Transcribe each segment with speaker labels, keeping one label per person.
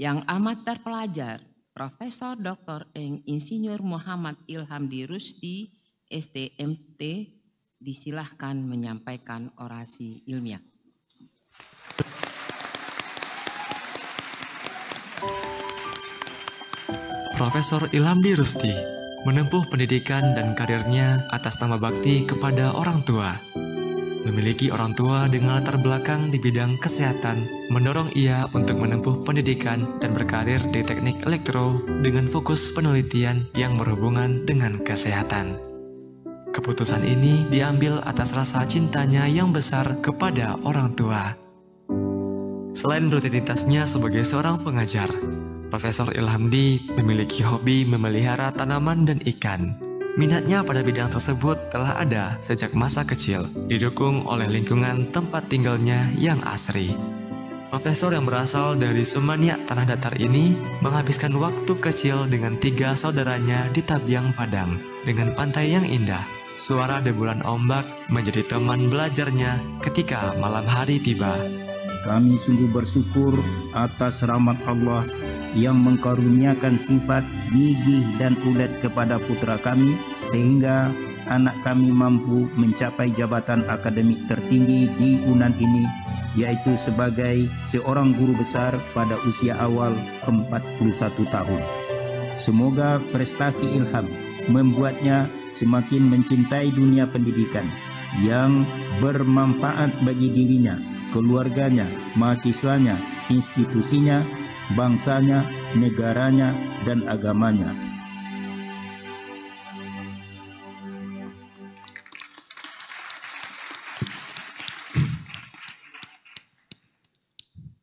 Speaker 1: Yang amat terpelajar, Profesor Dr. Insinyur Muhammad Ilhamdi Rusdi, STMT, disilahkan menyampaikan orasi ilmiah.
Speaker 2: Profesor Ilhamdi Rusdi menempuh pendidikan dan karirnya atas nama bakti kepada orang tua. Memiliki orang tua dengan latar belakang di bidang kesehatan, mendorong ia untuk menempuh pendidikan dan berkarir di teknik elektro dengan fokus penelitian yang berhubungan dengan kesehatan. Keputusan ini diambil atas rasa cintanya yang besar kepada orang tua. Selain rutinitasnya sebagai seorang pengajar, Profesor Ilhamdi memiliki hobi memelihara tanaman dan ikan. Minatnya pada bidang tersebut telah ada sejak masa kecil, didukung oleh lingkungan tempat tinggalnya yang asri. Profesor yang berasal dari Sumaniak Tanah Datar ini menghabiskan waktu kecil dengan 3 saudaranya di Tabiang Padang dengan pantai yang indah. Suara deburan ombak menjadi teman belajarnya ketika malam hari tiba.
Speaker 3: Kami sungguh bersyukur atas rahmat Allah yang mengkaruniakan sifat gigih dan ulet kepada putra kami, sehingga anak kami mampu mencapai jabatan akademik tertinggi di UNAN ini, yaitu sebagai seorang guru besar pada usia awal 41 tahun. Semoga prestasi Ilham membuatnya semakin mencintai dunia pendidikan yang bermanfaat bagi dirinya, keluarganya, mahasiswanya, institusinya, bangsanya, negaranya, dan agamanya.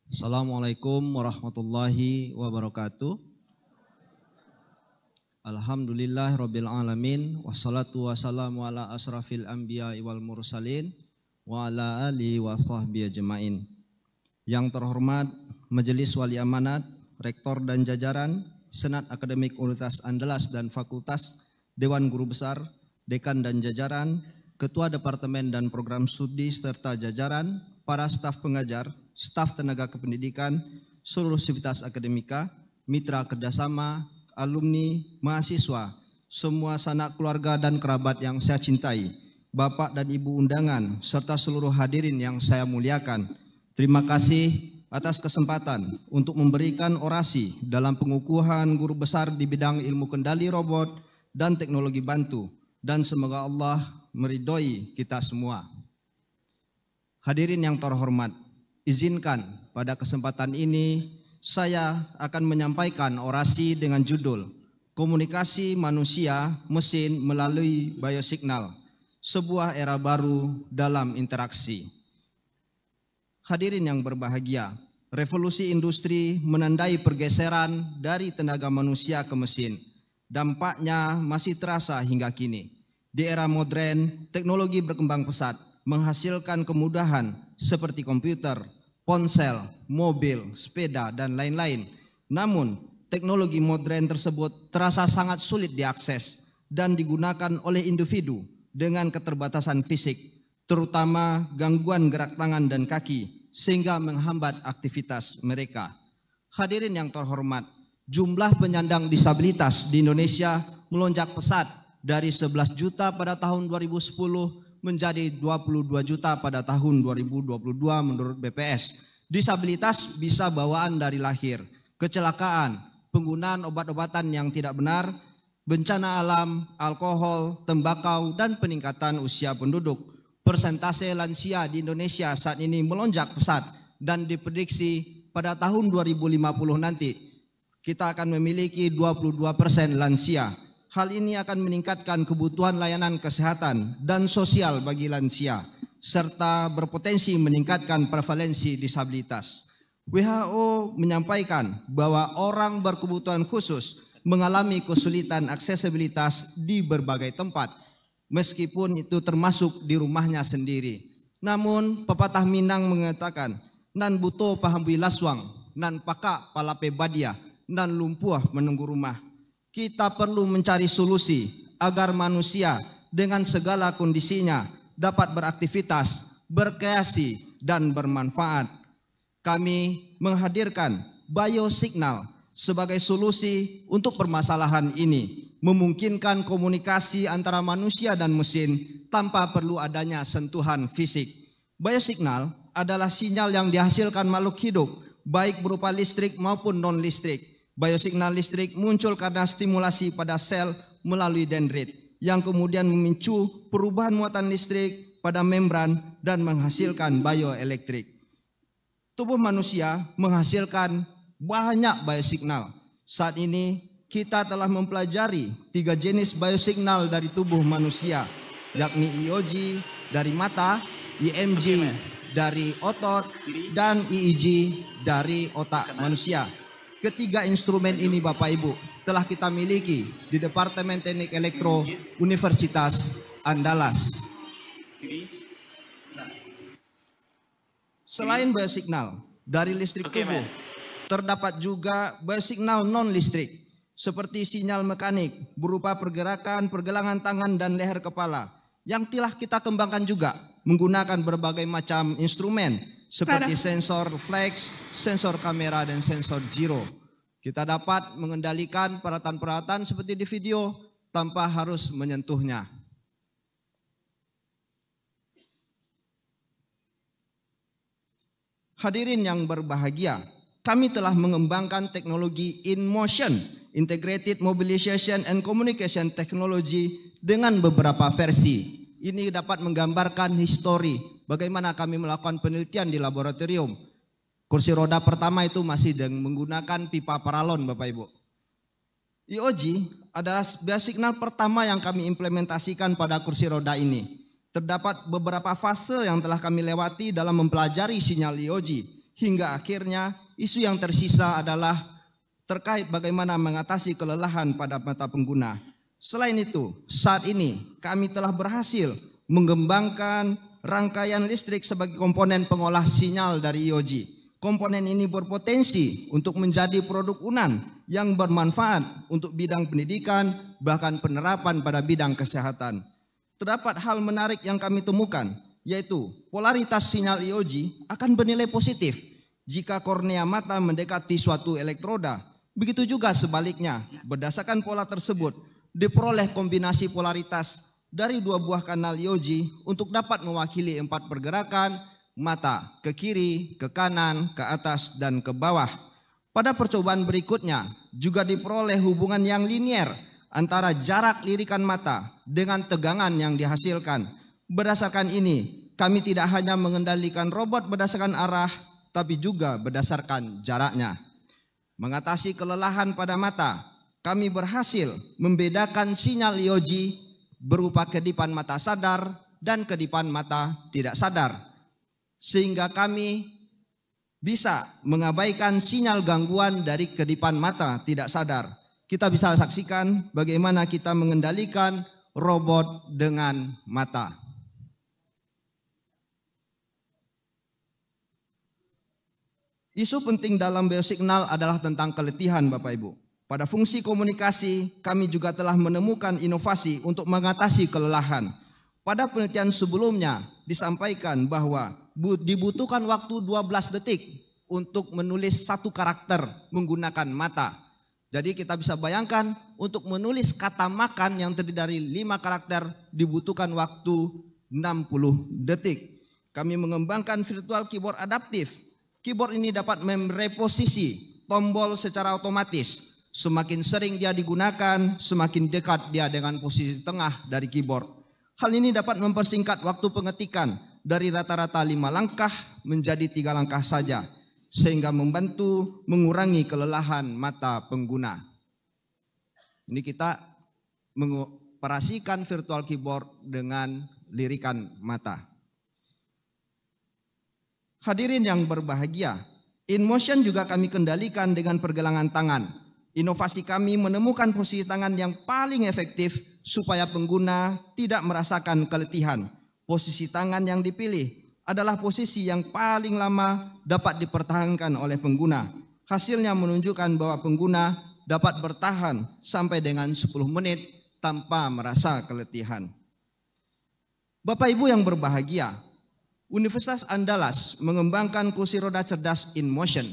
Speaker 4: Assalamualaikum warahmatullahi wabarakatuh. Alhamdulillah rabbil alamin, wassalatu wassalamu ala asrafil anbiya wal mursalin wa ala alihi wa sahbihi ajmain. Yang terhormat Majelis Wali Amanat, Rektor dan jajaran, Senat Akademik Universitas Andalas dan Fakultas, Dewan Guru Besar, Dekan dan jajaran, Ketua Departemen dan Program Studi serta jajaran, para staf pengajar, staf tenaga kependidikan, seluruh sivitas akademika, mitra kerjasama, alumni, mahasiswa, semua sanak keluarga dan kerabat yang saya cintai, Bapak dan Ibu undangan, serta seluruh hadirin yang saya muliakan. Terima kasih atas kesempatan untuk memberikan orasi dalam pengukuhan guru besar di bidang ilmu kendali robot dan teknologi bantu, dan semoga Allah meridhoi kita semua. Hadirin yang terhormat, izinkan pada kesempatan ini saya akan menyampaikan orasi dengan judul Komunikasi Manusia Mesin Melalui Biosignal, sebuah era baru dalam interaksi. Hadirin yang berbahagia, revolusi industri menandai pergeseran dari tenaga manusia ke mesin. Dampaknya masih terasa hingga kini. Di era modern, teknologi berkembang pesat, menghasilkan kemudahan seperti komputer, ponsel, mobil, sepeda, dan lain-lain. Namun, teknologi modern tersebut terasa sangat sulit diakses dan digunakan oleh individu dengan keterbatasan fisik, terutama gangguan gerak tangan dan kaki, sehingga menghambat aktivitas mereka. Hadirin yang terhormat, jumlah penyandang disabilitas di Indonesia melonjak pesat dari 11 juta pada tahun 2010 menjadi 22 juta pada tahun 2022 menurut BPS. Disabilitas bisa bawaan dari lahir, kecelakaan, penggunaan obat-obatan yang tidak benar, bencana alam, alkohol, tembakau, dan peningkatan usia penduduk. Persentase lansia di Indonesia saat ini melonjak pesat dan diprediksi pada tahun 2050 nanti kita akan memiliki 22% lansia. Hal ini akan meningkatkan kebutuhan layanan kesehatan dan sosial bagi lansia serta berpotensi meningkatkan prevalensi disabilitas. WHO menyampaikan bahwa orang berkebutuhan khusus mengalami kesulitan aksesibilitas di berbagai tempat, meskipun itu termasuk di rumahnya sendiri. Namun pepatah Minang mengatakan, nan buto pahambi laswang, nan paka palape badia, nan lumpuh menunggu rumah. Kita perlu mencari solusi agar manusia dengan segala kondisinya dapat beraktivitas, berkreasi, dan bermanfaat. Kami menghadirkan biosignal sebagai solusi untuk permasalahan ini, memungkinkan komunikasi antara manusia dan mesin tanpa perlu adanya sentuhan fisik. Biosignal adalah sinyal yang dihasilkan makhluk hidup, baik berupa listrik maupun non-listrik. Biosignal listrik muncul karena stimulasi pada sel melalui dendrit, yang kemudian memicu perubahan muatan listrik pada membran dan menghasilkan bioelektrik. Tubuh manusia menghasilkan banyak biosignal. Saat ini kita telah mempelajari 3 jenis biosignal dari tubuh manusia, yakni EOG dari mata, EMG dari otot, dan EEG dari otak manusia. Ketiga instrumen ini Bapak Ibu telah kita miliki di Departemen Teknik Elektro Universitas Andalas. Selain biosignal dari listrik tubuh, terdapat juga biosignal non-listrik seperti sinyal mekanik berupa pergerakan pergelangan tangan dan leher kepala yang telah kita kembangkan juga menggunakan berbagai macam instrumen seperti sensor flex, sensor kamera, dan sensor gyro. Kita dapat mengendalikan peralatan-peralatan seperti di video tanpa harus menyentuhnya. Hadirin yang berbahagia, kami telah mengembangkan teknologi InMotion, Integrated Mobilization and Communication Technology dengan beberapa versi. Ini dapat menggambarkan histori bagaimana kami melakukan penelitian di laboratorium. Kursi roda pertama itu masih menggunakan pipa paralon Bapak Ibu. EOG adalah biosignal pertama yang kami implementasikan pada kursi roda ini. Terdapat beberapa fase yang telah kami lewati dalam mempelajari sinyal EOG. Hingga akhirnya isu yang tersisa adalah terkait bagaimana mengatasi kelelahan pada mata pengguna. Selain itu, saat ini kami telah berhasil mengembangkan rangkaian listrik sebagai komponen pengolah sinyal dari EOG. Komponen ini berpotensi untuk menjadi produk unan yang bermanfaat untuk bidang pendidikan, bahkan penerapan pada bidang kesehatan. Terdapat hal menarik yang kami temukan, yaitu polaritas sinyal EOG akan bernilai positif jika kornea mata mendekati suatu elektroda. Begitu juga sebaliknya, berdasarkan pola tersebut, diperoleh kombinasi polaritas dari 2 buah kanal EOG untuk dapat mewakili 4 pergerakan mata, ke kiri, ke kanan, ke atas, dan ke bawah. Pada percobaan berikutnya juga diperoleh hubungan yang linier antara jarak lirikan mata dengan tegangan yang dihasilkan. Berdasarkan ini, kami tidak hanya mengendalikan robot berdasarkan arah, tapi juga berdasarkan jaraknya. Mengatasi kelelahan pada mata, kami berhasil membedakan sinyal EOG berupa kedipan mata sadar dan kedipan mata tidak sadar. Sehingga kami bisa mengabaikan sinyal gangguan dari kedipan mata tidak sadar. Kita bisa saksikan bagaimana kita mengendalikan robot dengan mata. Isu penting dalam biosignal adalah tentang keletihan Bapak Ibu. Pada fungsi komunikasi, kami juga telah menemukan inovasi untuk mengatasi kelelahan. Pada penelitian sebelumnya disampaikan bahwa dibutuhkan waktu 12 detik untuk menulis 1 karakter menggunakan mata. Jadi kita bisa bayangkan untuk menulis kata makan yang terdiri dari 5 karakter dibutuhkan waktu 60 detik. Kami mengembangkan virtual keyboard adaptif. Keyboard ini dapat mereposisi tombol secara otomatis. Semakin sering dia digunakan, semakin dekat dia dengan posisi tengah dari keyboard. Hal ini dapat mempersingkat waktu pengetikan dari rata-rata 5 langkah menjadi 3 langkah saja, sehingga membantu mengurangi kelelahan mata pengguna. Ini kita mengoperasikan virtual keyboard dengan lirikan mata. Hadirin yang berbahagia, InMotion juga kami kendalikan dengan pergelangan tangan. Inovasi kami menemukan posisi tangan yang paling efektif supaya pengguna tidak merasakan keletihan. Posisi tangan yang dipilih adalah posisi yang paling lama dapat dipertahankan oleh pengguna. Hasilnya menunjukkan bahwa pengguna dapat bertahan sampai dengan 10 menit tanpa merasa keletihan. Bapak Ibu yang berbahagia, Universitas Andalas mengembangkan kursi roda cerdas InMotion.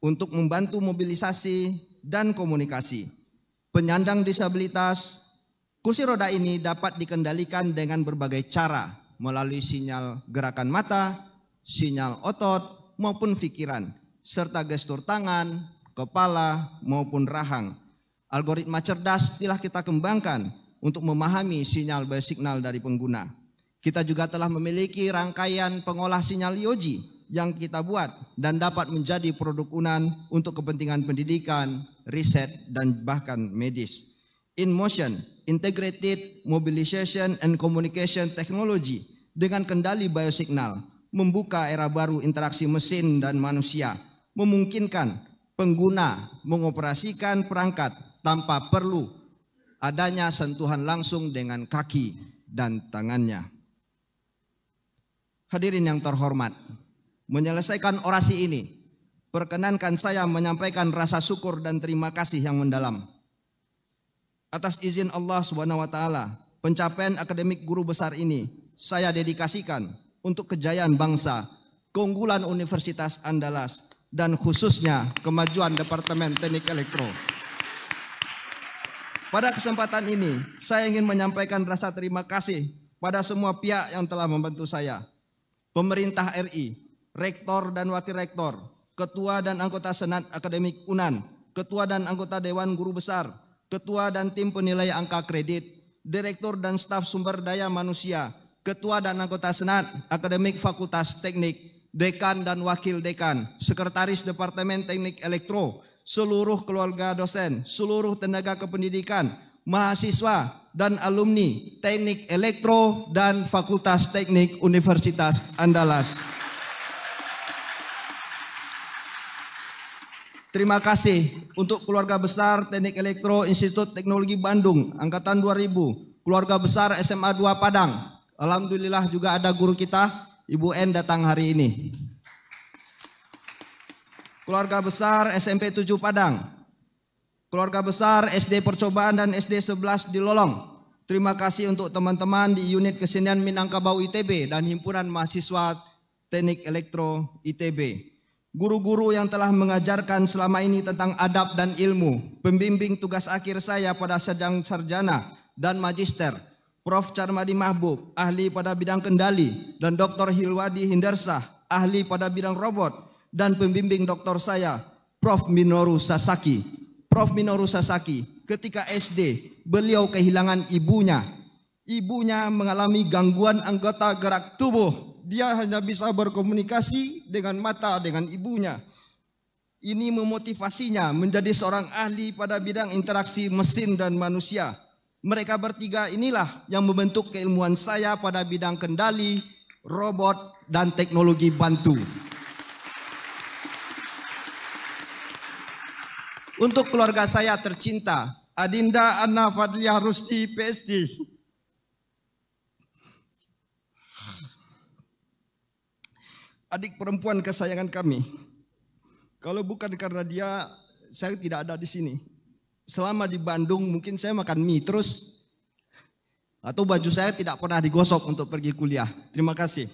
Speaker 4: untuk membantu mobilisasi dan komunikasi. Penyandang disabilitas, kursi roda ini dapat dikendalikan dengan berbagai cara melalui sinyal gerakan mata, sinyal otot maupun pikiran, serta gestur tangan, kepala maupun rahang. Algoritma cerdas telah kita kembangkan untuk memahami sinyal biosignal dari pengguna. Kita juga telah memiliki rangkaian pengolah sinyal IoG yang kita buat dan dapat menjadi produk UNAN untuk kepentingan pendidikan, riset, dan bahkan medis. InMotion, Integrated Mobilization and Communication Technology dengan kendali biosignal, membuka era baru interaksi mesin dan manusia, memungkinkan pengguna mengoperasikan perangkat tanpa perlu adanya sentuhan langsung dengan kaki dan tangannya. Hadirin yang terhormat, menyelesaikan orasi ini, perkenankan saya menyampaikan rasa syukur dan terima kasih yang mendalam. Atas izin Allah SWT, pencapaian akademik guru besar ini saya dedikasikan untuk kejayaan bangsa, keunggulan Universitas Andalas, dan khususnya kemajuan Departemen Teknik Elektro. Pada kesempatan ini, saya ingin menyampaikan rasa terima kasih pada semua pihak yang telah membantu saya. Pemerintah RI, Rektor dan Wakil Rektor, Ketua dan anggota Senat Akademik UNAN, Ketua dan anggota Dewan Guru Besar, Ketua dan tim penilai angka kredit, Direktur dan staf sumber daya manusia, Ketua dan anggota Senat Akademik Fakultas Teknik, Dekan dan Wakil Dekan, Sekretaris Departemen Teknik Elektro, seluruh keluarga dosen, seluruh tenaga kependidikan, mahasiswa dan alumni Teknik Elektro dan Fakultas Teknik Universitas Andalas. Terima kasih untuk keluarga besar Teknik Elektro Institut Teknologi Bandung Angkatan 2000, keluarga besar SMA 2 Padang. Alhamdulillah juga ada guru kita, Ibu N datang hari ini. Keluarga besar SMP 7 Padang, keluarga besar SD Percobaan dan SD 11 di Lolong. Terima kasih untuk teman-teman di unit kesenian Minangkabau ITB dan himpunan mahasiswa Teknik Elektro ITB. Guru-guru yang telah mengajarkan selama ini tentang adab dan ilmu, pembimbing tugas akhir saya pada sedang sarjana dan magister, Prof. Charmadi Mahbub, ahli pada bidang kendali, dan Dr. Hilwadi Hindarsah, ahli pada bidang robot, dan pembimbing doktor saya, Prof. Minoru Sasaki. Prof. Minoru Sasaki, ketika SD, beliau kehilangan ibunya. Ibunya mengalami gangguan anggota gerak tubuh. Dia hanya bisa berkomunikasi dengan mata dengan ibunya. Ini memotivasinya menjadi seorang ahli pada bidang interaksi mesin dan manusia. Mereka bertiga inilah yang membentuk keilmuan saya pada bidang kendali, robot, dan teknologi bantu. Untuk keluarga saya tercinta, Adinda Anna Fadliah Rusti, PhD. Adik perempuan kesayangan kami. Kalau bukan karena dia, saya tidak ada di sini. Selama di Bandung mungkin saya makan mie terus. Atau baju saya tidak pernah digosok untuk pergi kuliah. Terima kasih.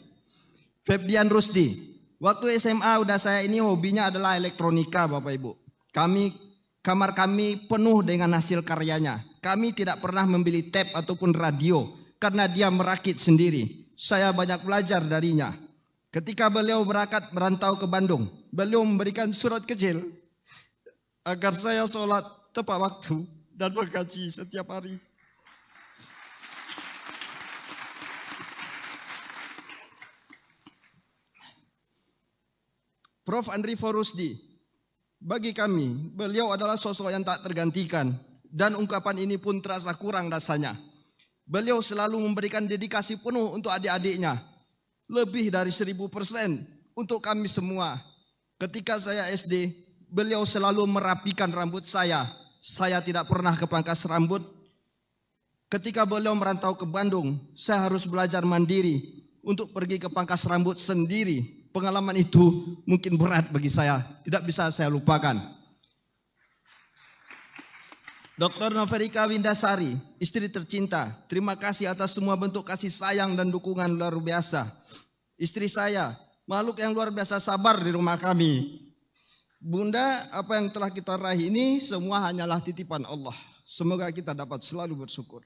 Speaker 4: Febian Rusdi. Waktu SMA udah saya ini hobinya adalah elektronika Bapak Ibu. Kamar kami penuh dengan hasil karyanya. Kami tidak pernah membeli tape ataupun radio. Karena dia merakit sendiri. Saya banyak belajar darinya. Ketika beliau merantau ke Bandung, beliau memberikan surat kecil agar saya sholat tepat waktu dan mengaji setiap hari. Prof. Andri Forusdi, bagi kami, beliau adalah sosok yang tak tergantikan dan ungkapan ini pun terasa kurang rasanya. Beliau selalu memberikan dedikasi penuh untuk adik-adiknya. Lebih dari 1000% untuk kami semua. Ketika saya SD, beliau selalu merapikan rambut saya. Saya tidak pernah kepangkas rambut. Ketika beliau merantau ke Bandung, saya harus belajar mandiri untuk pergi ke pangkas rambut sendiri. Pengalaman itu mungkin berat bagi saya, tidak bisa saya lupakan. Dr. Noverika Windasari, istri tercinta, terima kasih atas semua bentuk kasih sayang dan dukungan luar biasa. Istri saya, makhluk yang luar biasa sabar di rumah kami. Bunda, apa yang telah kita raih ini semua hanyalah titipan Allah. Semoga kita dapat selalu bersyukur.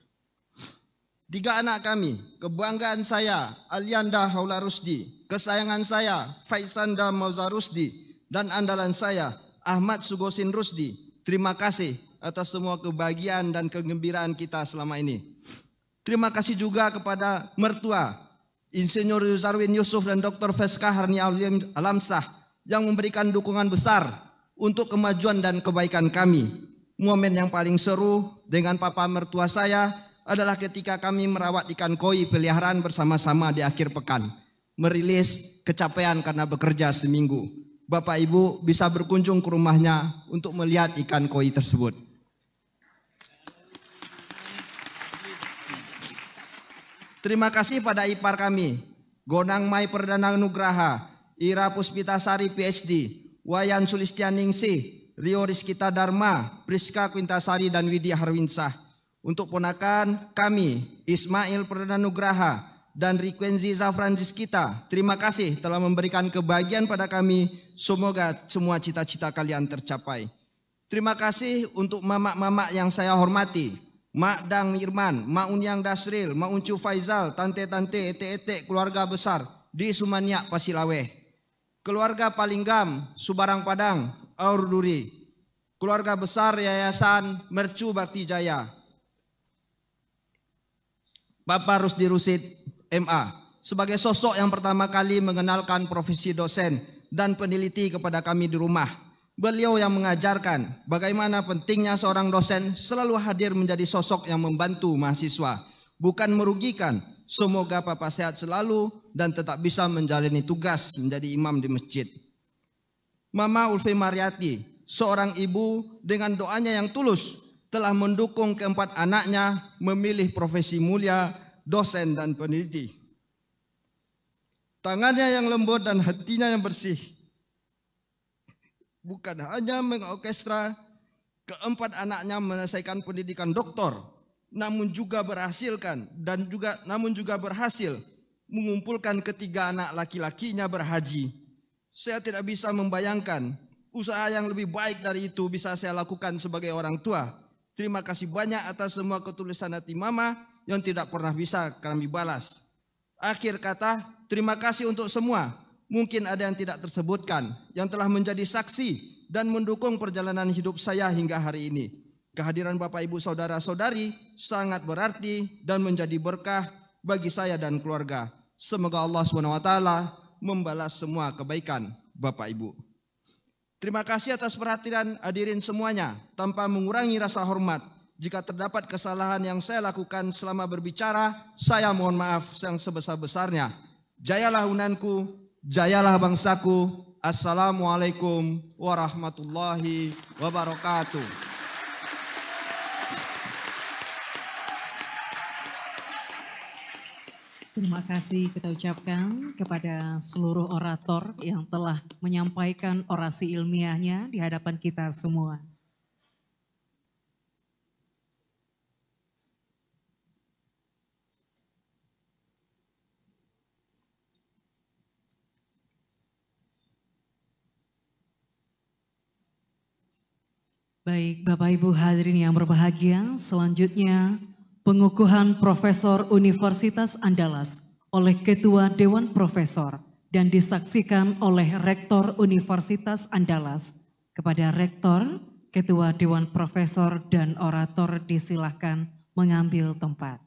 Speaker 4: 3 anak kami, kebanggaan saya, Alianda Haula Rusdi, kesayangan saya, Faisanda Mauza Rusdi, dan andalan saya, Ahmad Sugosin Rusdi. Terima kasih atas semua kebahagiaan dan kegembiraan kita selama ini. Terima kasih juga kepada mertua, Insinyur Yuzarwin Yusuf dan Dr. Feska Harni Alamsah, yang memberikan dukungan besar untuk kemajuan dan kebaikan kami. Momen yang paling seru dengan papa mertua saya adalah ketika kami merawat ikan koi peliharaan bersama-sama di akhir pekan. Merilis kecapean karena bekerja seminggu. Bapak Ibu bisa berkunjung ke rumahnya untuk melihat ikan koi tersebut. Terima kasih pada ipar kami, Gonang Mai Perdana Nugraha, Ira Puspitasari PhD, Wayan Sulistianingsih, Rio Rizkita Dharma, Priska Quintasari dan Widya Harwinsah. Untuk ponakan kami, Ismail Perdana Nugraha dan Rikwenzi Zafran Rizkita, terima kasih telah memberikan kebahagiaan pada kami. Semoga semua cita-cita kalian tercapai. Terima kasih untuk mamak-mamak yang saya hormati, Mak Dang Irman, Mak Unyang Dasril, Mak Uncu Faizal, Tante-tante, ete-ete keluarga besar di Sumanyak Pasilaweh. Keluarga Palinggam, Subarang Padang, Aur Duri. Keluarga besar Yayasan Mercu Bakti Jaya. Bapak Rusdi Rusid, MA. Sebagai sosok yang pertama kali mengenalkan profesi dosen dan peneliti kepada kami di rumah. Beliau yang mengajarkan bagaimana pentingnya seorang dosen selalu hadir menjadi sosok yang membantu mahasiswa, bukan merugikan. Semoga Papa sehat selalu dan tetap bisa menjalani tugas menjadi imam di masjid. Mama Ulfi Mariati, seorang ibu dengan doanya yang tulus, telah mendukung keempat anaknya memilih profesi mulia, dosen dan peneliti. Tangannya yang lembut dan hatinya yang bersih, bukan hanya mengorkestra keempat anaknya menyelesaikan pendidikan doktor, namun juga berhasil mengumpulkan ketiga anak laki-lakinya berhaji. Saya tidak bisa membayangkan usaha yang lebih baik dari itu bisa saya lakukan sebagai orang tua. Terima kasih banyak atas semua ketulusan hati mama yang tidak pernah bisa kami balas. Akhir kata, terima kasih untuk semua. Mungkin ada yang tidak tersebutkan, yang telah menjadi saksi dan mendukung perjalanan hidup saya hingga hari ini. Kehadiran Bapak Ibu Saudara-saudari sangat berarti dan menjadi berkah bagi saya dan keluarga. Semoga Allah SWT membalas semua kebaikan Bapak Ibu. Terima kasih atas perhatian hadirin semuanya. Tanpa mengurangi rasa hormat, jika terdapat kesalahan yang saya lakukan selama berbicara, saya mohon maaf yang sebesar-besarnya. Jayalah Unanku, jayalah bangsaku. Assalamualaikum warahmatullahi wabarakatuh.
Speaker 5: Terima kasih kita ucapkan kepada seluruh orator yang telah menyampaikan orasi ilmiahnya di hadapan kita semua. Baik, Bapak Ibu hadirin yang berbahagia, selanjutnya pengukuhan Profesor Universitas Andalas oleh Ketua Dewan Profesor dan disaksikan oleh Rektor Universitas Andalas. Kepada Rektor, Ketua Dewan Profesor dan orator disilahkan mengambil tempat.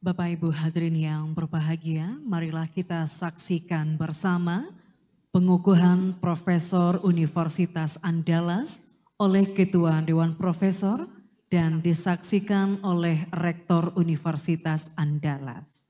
Speaker 5: Bapak Ibu hadirin yang berbahagia, marilah kita saksikan bersama pengukuhan Profesor Universitas Andalas oleh Ketua Dewan Profesor dan disaksikan oleh Rektor Universitas Andalas.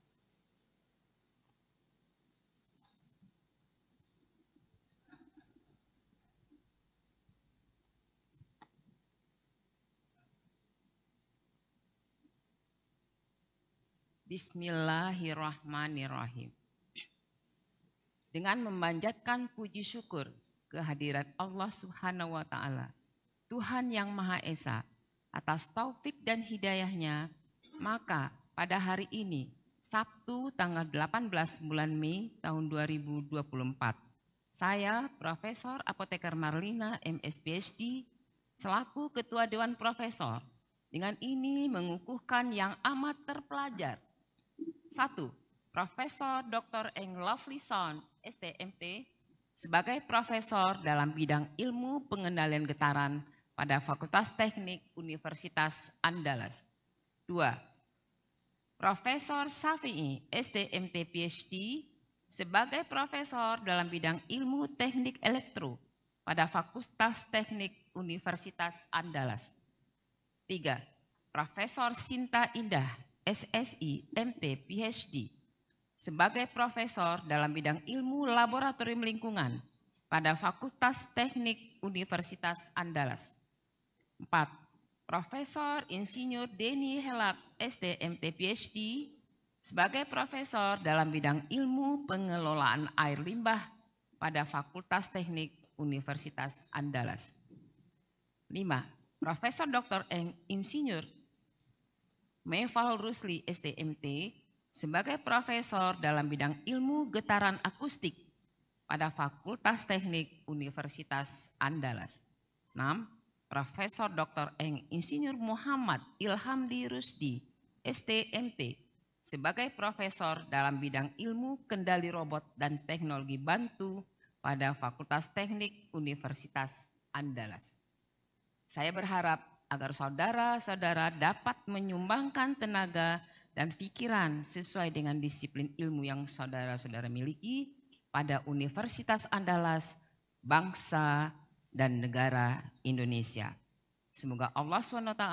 Speaker 1: Bismillahirrahmanirrahim. Dengan memanjatkan puji syukur kehadirat Allah Subhanahu wa Ta'ala, Tuhan yang Maha Esa, atas taufik dan hidayahnya, maka pada hari ini, Sabtu tanggal 18 bulan Mei tahun 2024, saya Profesor Apoteker Marlina MS PhD, selaku Ketua Dewan Profesor, dengan ini mengukuhkan yang amat terpelajar. 1. Profesor Dr. Eng Lovelyson, STMT, sebagai profesor dalam bidang ilmu pengendalian getaran pada Fakultas Teknik Universitas Andalas. 2. Profesor Syafi'i, STMT PhD, sebagai profesor dalam bidang ilmu teknik elektro pada Fakultas Teknik Universitas Andalas. 3. Profesor Sinta Indah, SSI MT PhD, sebagai profesor dalam bidang ilmu laboratorium lingkungan pada Fakultas Teknik Universitas Andalas. 4. Profesor Insinyur Denny Helat, STMT PhD, sebagai profesor dalam bidang ilmu pengelolaan air limbah pada Fakultas Teknik Universitas Andalas. 5. Profesor Dr. Eng Insinyur Meval Rusli, STMT, sebagai profesor dalam bidang ilmu getaran akustik pada Fakultas Teknik Universitas Andalas. 6. Profesor Dr. Eng Insinyur Muhammad Ilhamdi Rusdi, STMT, sebagai profesor dalam bidang ilmu kendali robot dan teknologi bantu pada Fakultas Teknik Universitas Andalas. Saya berharap agar saudara-saudara dapat menyumbangkan tenaga dan pikiran sesuai dengan disiplin ilmu yang saudara-saudara miliki pada Universitas Andalas, bangsa dan negara Indonesia. Semoga Allah SWT,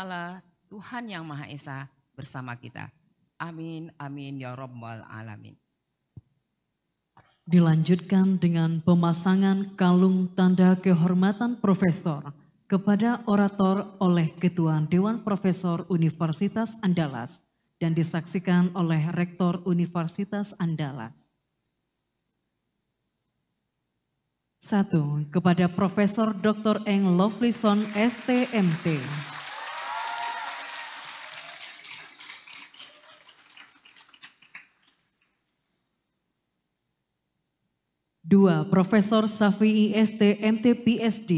Speaker 1: Tuhan yang Maha Esa, bersama kita. Amin, amin, ya Rabbal Alamin.
Speaker 5: Dilanjutkan dengan pemasangan kalung tanda kehormatan Profesor kepada orator oleh Ketua Dewan Profesor Universitas Andalas dan disaksikan oleh Rektor Universitas Andalas. 1. Kepada Profesor Dr. Eng Lovelyson, STMT. 2. Profesor Syafi'i, STMT PhD.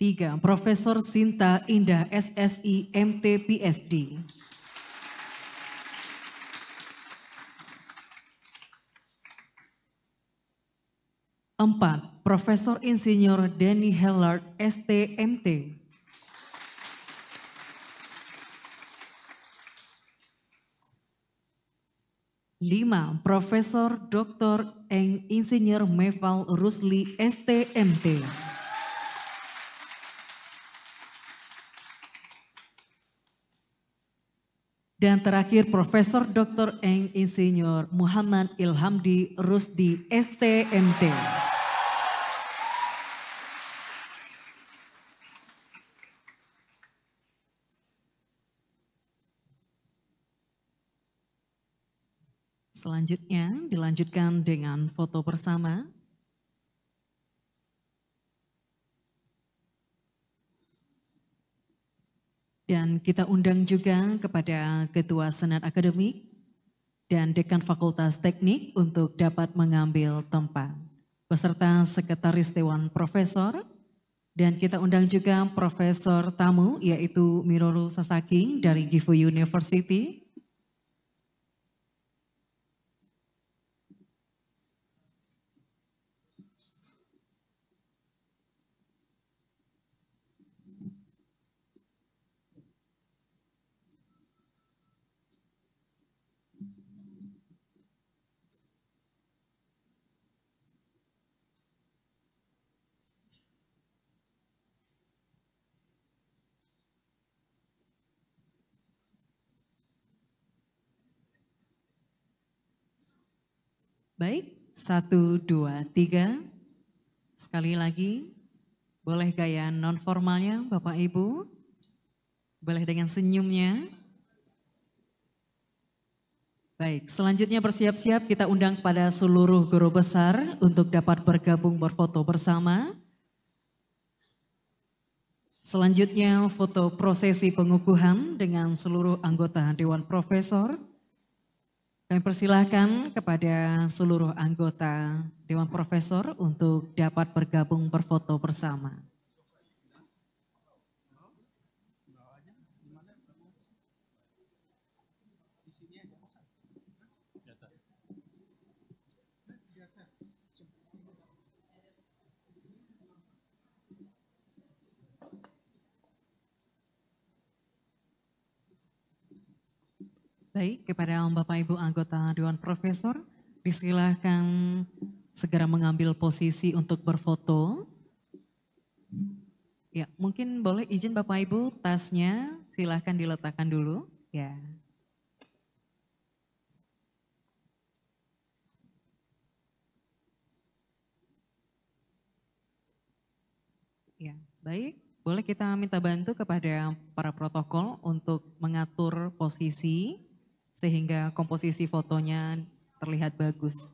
Speaker 5: 3. Profesor Sinta Indah, SSI MT PhD. 4. Profesor Insinyur Denny Helat, STMT. 5. Profesor Dr. Eng Insinyur Meval Rusli, STMT. Dan terakhir Profesor Dr. Eng Insinyur Muhammad Ilhamdi Rusdi, STMT. Selanjutnya dilanjutkan dengan foto bersama. Dan kita undang juga kepada Ketua Senat Akademik dan Dekan Fakultas Teknik untuk dapat mengambil tempat, beserta Sekretaris Dewan Profesor. Dan kita undang juga Profesor tamu yaitu Miroru Sasaki dari Gifu University. Baik, 1, 2, 3. Sekali lagi, boleh gaya non formalnya Bapak Ibu, boleh dengan senyumnya. Baik, selanjutnya bersiap-siap kita undang pada seluruh guru besar untuk dapat bergabung berfoto bersama. Selanjutnya foto prosesi pengukuhan dengan seluruh anggota Dewan Profesor. Kami persilahkan kepada seluruh anggota Dewan Profesor untuk dapat bergabung berfoto bersama. Baik, kepada Bapak Ibu anggota Dewan Profesor, disilahkan segera mengambil posisi untuk berfoto. Ya, mungkin boleh izin Bapak Ibu tasnya silahkan diletakkan dulu. Ya. Ya, baik. Boleh kita minta bantu kepada para protokol untuk mengatur posisi sehingga komposisi fotonya terlihat bagus.